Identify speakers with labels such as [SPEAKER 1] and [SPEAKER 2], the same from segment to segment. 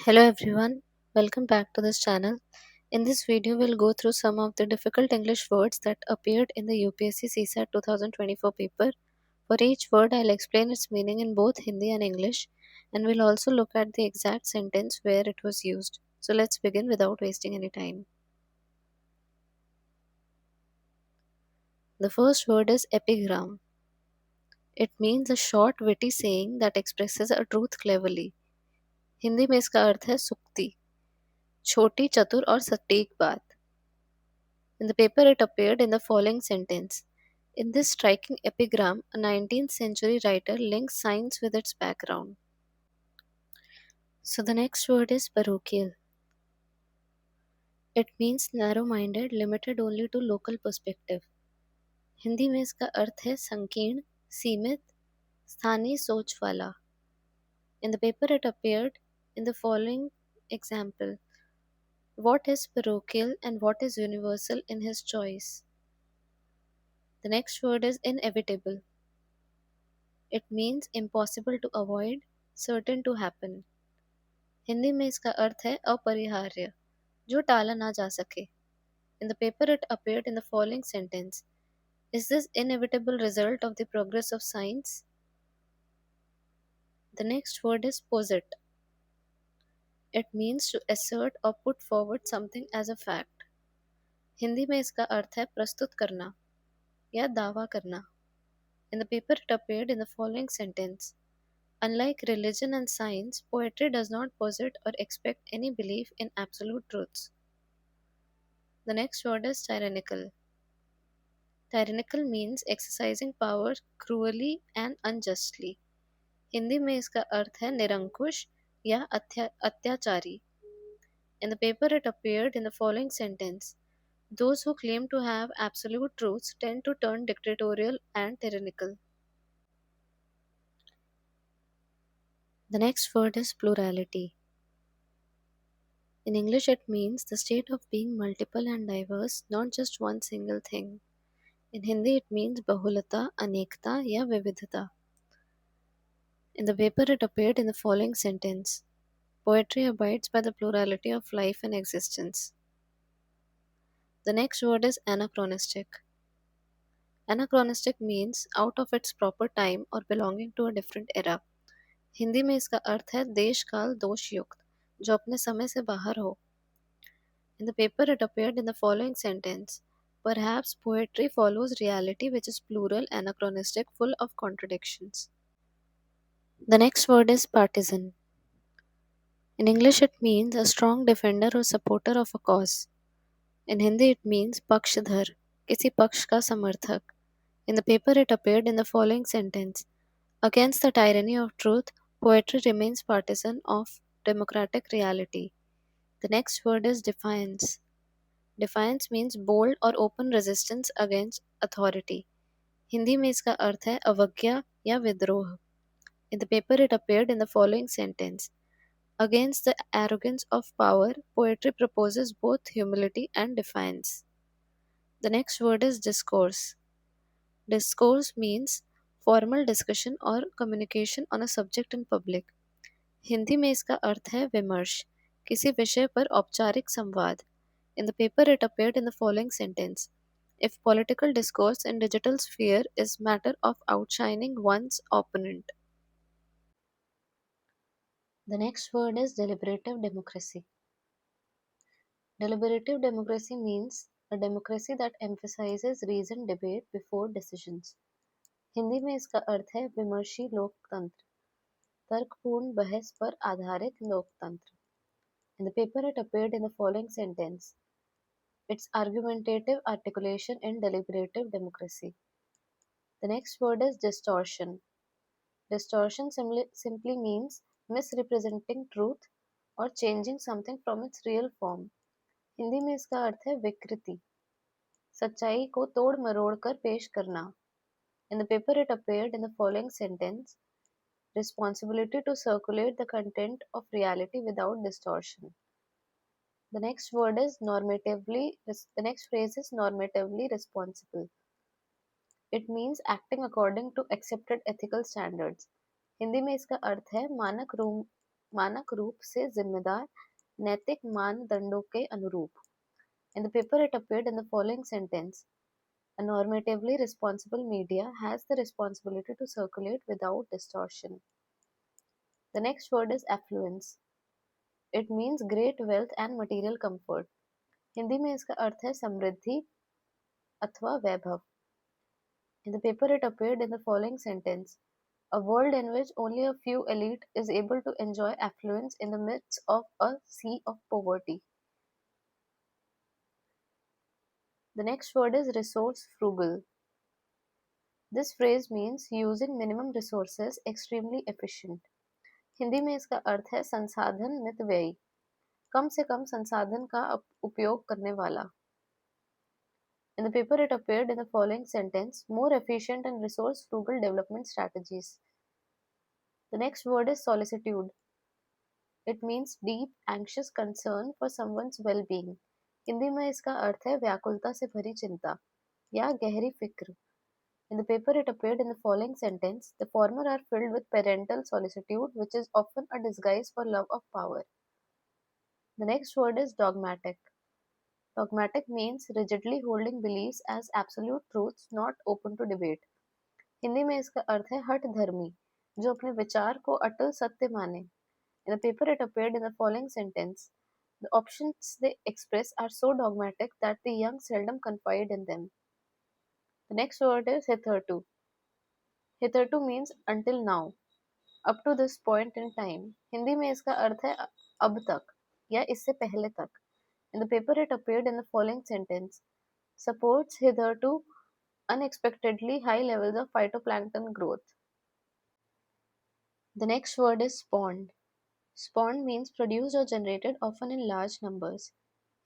[SPEAKER 1] Hello everyone, welcome back to this channel. In this video, we'll go through some of the difficult English words that appeared in the UPSC CSAT 2024 paper. For each word, I'll explain its meaning in both Hindi and English, and we'll also look at the exact sentence where it was used. So let's begin without wasting any time. The first word is epigram. It means a short, witty saying that expresses a truth cleverly. Hindi में इसका अर्थ है सुक्ति, छोटी, चतुर और सटीक बात. In the paper, it appeared in the following sentence. In this striking epigram, a 19th century writer links science with its background. So the next word is parochial. It means narrow-minded, limited only to local perspective. Hindi में इसका अर्थ है संकीर्ण, सीमित, स्थानीय सोच वाला. In the paper, it appeared in the following example. What is parochial and what is universal in his choice? The next word is inevitable. It means impossible to avoid, certain to happen. Hindi में इसका अर्थ है अपरिहार्य, जो टाला ना जा सके. In the paper, it appeared in the following sentence. Is this inevitable result of the progress of science? The next word is posit. It means to assert or put forward something as a fact. Hindi में इसका अर्थ है प्रस्तुत करना या दावा करना. In the paper, it appeared in the following sentence. Unlike religion and science, poetry does not posit or expect any belief in absolute truths. The next word is tyrannical. Tyrannical means exercising power cruelly and unjustly. Hindi में इसका अर्थ है निरंकुश या अत्याचारी. In the paper, it appeared in the following sentence. Those who claim to have absolute truths tend to turn dictatorial and tyrannical. The next word is plurality. In English, it means the state of being multiple and diverse, not just one single thing. In Hindi, it means bahulata, anekta या विविधता. In the paper, it appeared in the following sentence. Poetry abides by the plurality of life and existence. The next word is anachronistic. Anachronistic means out of its proper time or belonging to a different era. Hindi में इसका अर्थ है देश काल दोष युक्त, जो अपने समय से बाहर हो. In the paper, it appeared in the following sentence. Perhaps poetry follows reality which is plural, anachronistic, full of contradictions. The next word is partisan. In English, it means a strong defender or supporter of a cause. In Hindi, it means pakshadhar, किसी पक्ष का समर्थक. In the paper, it appeared in the following sentence. Against the tyranny of truth, poetry remains partisan of democratic reality. The next word is defiance. Defiance means bold or open resistance against authority. Hindi में इसका अर्थ है अवज्ञा या विद्रोह. In the paper, it appeared in the following sentence. Against the arrogance of power, poetry proposes both humility and defiance. The next word is discourse. Discourse means formal discussion or communication on a subject in public. Hindi में इसका अर्थ है विमर्श, किसी विषय पर औपचारिक संवाद. In the paper, it appeared in the following sentence. If political discourse in digital sphere is matter of outshining one's opponent. The next word is deliberative democracy. Deliberative democracy means a democracy that emphasizes reasoned debate before decisions. Hindi में इसका अर्थ है विमर्शी लोकतंत्र, तर्कपूर्ण बहस पर आधारित लोकतंत्र. In the paper, it appeared in the following sentence. It's argumentative articulation in deliberative democracy. The next word is distortion. Distortion simply means misrepresenting truth or changing something from its real form. Hindi में इसका अर्थ है विकृति, सच्चाई को तोड़ मरोड़ कर पेश करना. In the paper, it appeared in the following sentence. Responsibility to circulate the content of reality without distortion. The next phrase is normatively responsible. It means acting according to accepted ethical standards. Hindi में इसका अर्थ है मानक रूप से जिम्मेदार, नैतिक मानदंडों के अनुरूप. In the paper, it appeared in the following sentence: a normatively responsible media has the responsibility to circulate without distortion. The next word is affluence. It means great wealth and material comfort. Hindi में इसका अर्थ है समृद्धि अथवा वैभव. In the paper, it appeared in the following sentence: a world in which only a few elite is able to enjoy affluence in the midst of a sea of poverty. The next word is resource frugal. This phrase means using minimum resources extremely efficient. Hindi में इसका अर्थ है संसाधन मितव्ययी, कम से कम संसाधन का उपयोग करने वाला. In the paper, it appeared in the following sentence: more efficient and resource frugal development strategies. The next word is solicitude. It means deep, anxious concern for someone's well-being. Hindi में इसका अर्थ है व्याकुलता से भरी चिंता या गहरी फिक्र. In the paper, it appeared in the following sentence: the former are filled with parental solicitude, which is often a disguise for love of power. The next word is dogmatic. Dogmatic means rigidly holding beliefs as absolute truths not open to debate. Hindi में इसका अर्थ है हठ धर्मी, जो अपने विचार को अटल सत्य माने. In the paper, it appeared in the following sentence: the options they express are so dogmatic that the young seldom confide in them. The next word is hitherto. Hitherto means until now, up to this point in time. Hindi में इसका अर्थ है अब तक या इससे पहले तक. In the paper, it appeared in the following sentence: supports hitherto unexpectedly high levels of phytoplankton growth. The next word is spawned. Spawned means produced or generated, often in large numbers.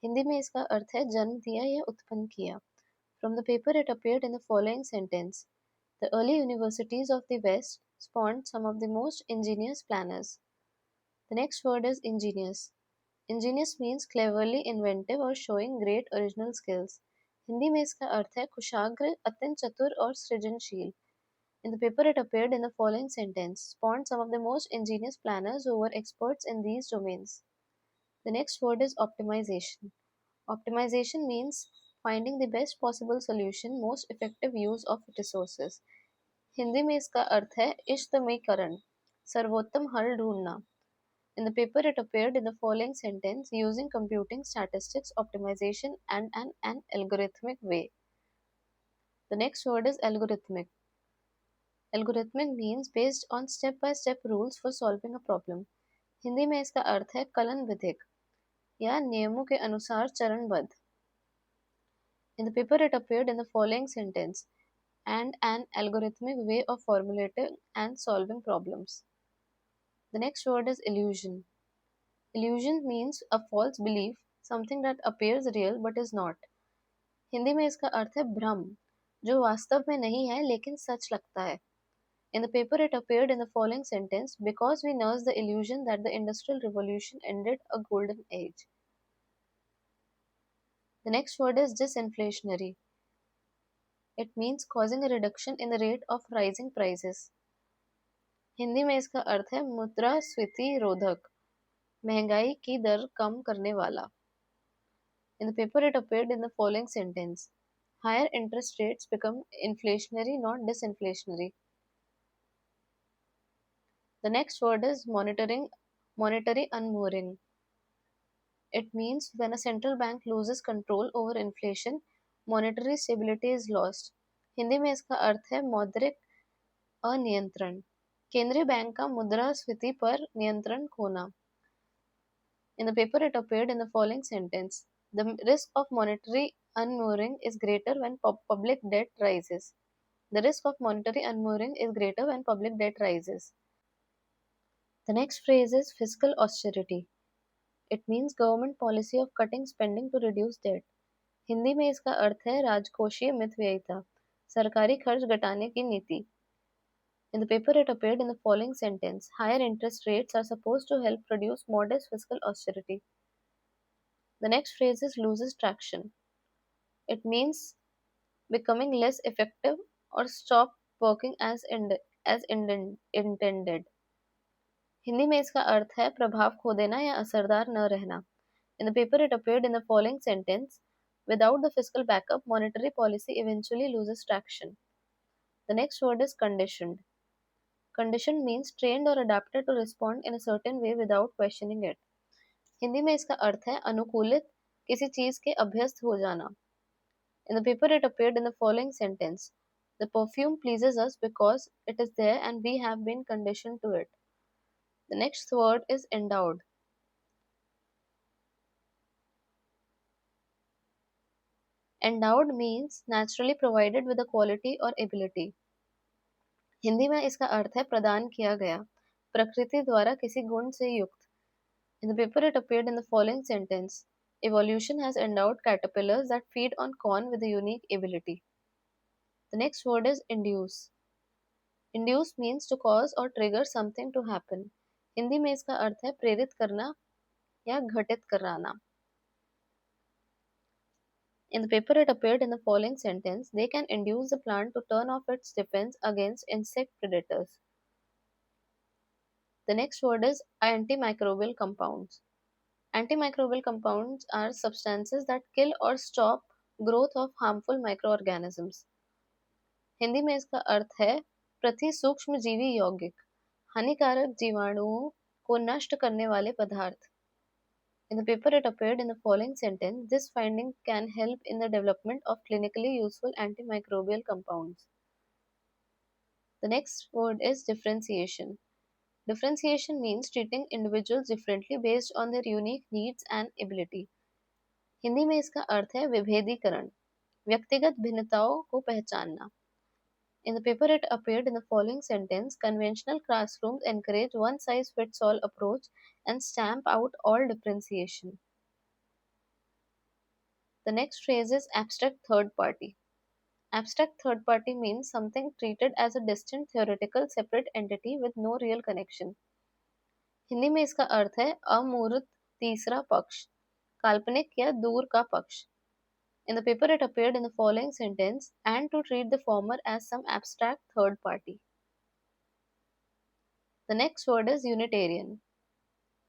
[SPEAKER 1] Hindi में इसका अर्थ है जन्म दिया या उत्पन्न किया. From the paper, it appeared in the following sentence: the early universities of the West spawned some of the most ingenious planners. The next word is ingenious. Ingenious means cleverly inventive or showing great original skills. Hindi में इसका अर्थ है कुशाग्र, अत्यंत चतुर और सृजनशील. In the paper, it appeared in the following sentence: spawned some of the most ingenious planners who were experts in these domains. The next word is optimization. Optimization means finding the best possible solution, most effective use of resources. Hindi में इसका अर्थ है इष्टतमीकरण, सर्वोत्तम हल ढूंढना. In the paper, it appeared in the following sentence: using computing, statistics, optimization, and an algorithmic way. The next word is algorithmic. Algorithmic means based on step-by-step rules for solving a problem. Hindi में इसका अर्थ है kiln विधिक या नियमों के अनुसार चरणबद्ध. In the paper, it appeared in the following sentence: and an algorithmic way of formulating and solving problems. The next word is illusion. Illusion means a false belief, something that appears real but is not. Hindi में इसका अर्थ है भ्रम, जो वास्तव में नहीं है लेकिन सच लगता है. In the paper, it appeared in the following sentence: because we nurse the illusion that the Industrial Revolution ended a golden age. The next word is disinflationary. It means causing a reduction in the rate of rising prices. Hindi में इसका अर्थ है मुद्रास्फीति रोधक, महंगाई की दर कम करने वाला. In the paper, it appeared in the following sentence: higher interest rates become inflationary, not disinflationary. The next word is monetary unmooring. It means when a central bank loses control over inflation, monetary stability is lost. Hindi में इसका अर्थ है मौद्रिक अनियंत्रण, केंद्रीय bank का मुद्रास्फीति पर नियंत्रण खोना. In the paper, it appeared in the following sentence: the risk of monetary unmooring is greater when public debt rises. The risk of monetary unmooring is greater when public debt rises. The next phrase is fiscal austerity. It means government policy of cutting spending to reduce debt. Hindi में इसका अर्थ है राजकोषीय मितव्ययिता, सरकारी खर्च घटाने की नीति. In the paper, it appeared in the following sentence: higher interest rates are supposed to help produce modest fiscal austerity. The next phrase is loses traction. It means becoming less effective or stop working as intended. Hindi में इसका अर्थ है प्रभाव खो देना या असरदार न रहना. In the paper, it appeared in the following sentence: without the fiscal backup, monetary policy eventually loses traction. The next word is conditioned. Conditioned means trained or adapted to respond in a certain way without questioning it. Hindi में इसका अर्थ है अनुकूलित, किसी चीज के अभ्यस्त हो जाना. In the paper, it appeared in the following sentence: the perfume pleases us because it is there and we have been conditioned to it. The next word is endowed. Endowed means naturally provided with a quality or ability. Hindi में इसका अर्थ है प्रदान किया गया, प्रकृति द्वारा किसी गुण से युक्त. In the paper, it appeared in the following sentence: evolution has endowed caterpillars that feed on corn with a unique ability. The next word is induce. Induce means to cause or trigger something to happen. Hindi में इसका अर्थ है प्रेरित करना या घटित कराना. In the paper, it appeared in the following sentence: they can induce the plant to turn off its defense against insect predators. The next word is antimicrobial compounds. Antimicrobial compounds are substances that kill or stop growth of harmful microorganisms. Hindi में इसका अर्थ है प्रति सूक्ष्म जीवी यौगिक, हानिकारक जीवाणुओं को नष्ट करने वाले पदार्थ. In the paper, it appeared in the following sentence: this finding can help in the development of clinically useful antimicrobial compounds. The next word is differentiation. Differentiation means treating individuals differently based on their unique needs and ability. Hindi में इसका अर्थ है विभेदीकरण, व्यक्तिगत भिन्नताओं को पहचानना. In the paper, it appeared in the following sentence: conventional classrooms encourage one size fits all approach and stamp out all differentiation. The next phrase is abstract third party. Abstract third party means something treated as a distant theoretical separate entity with no real connection. Hindi में इसका अर्थ है अमूर्त तीसरा पक्ष, काल्पनिक या दूर का पक्ष. In the paper, it appeared in the following sentence: and to treat the former as some abstract third party. The next word is Unitarian.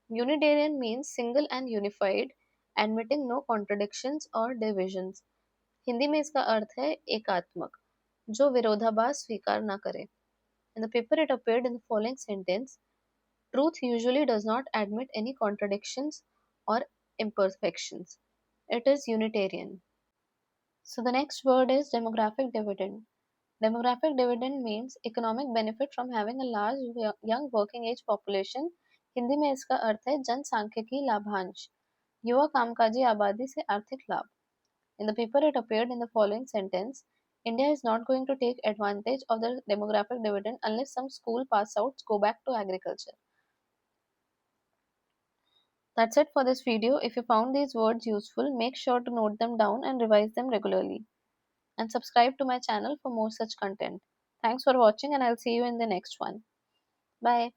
[SPEAKER 1] Unitarian means single and unified, admitting no contradictions or divisions. Hindi में इसका अर्थ है एकात्मक, जो विरोधाभास स्वीकार न करे. In the paper, it appeared in the following sentence: truth usually does not admit any contradictions or imperfections. It is Unitarian. So the next word is demographic dividend. Demographic dividend means economic benefit from having a large young working age population. Hindi में इसका अर्थ है जनसांख्यिकी लाभांश, युवा कामकाजी आबादी से आर्थिक लाभ. In the paper, it appeared in the following sentence: India is not going to take advantage of the demographic dividend unless some school pass outs go back to agriculture. That's it for this video. If you found these words useful, make sure to note them down and revise them regularly. And subscribe to my channel for more such content. Thanks for watching, and I'll see you in the next one. Bye.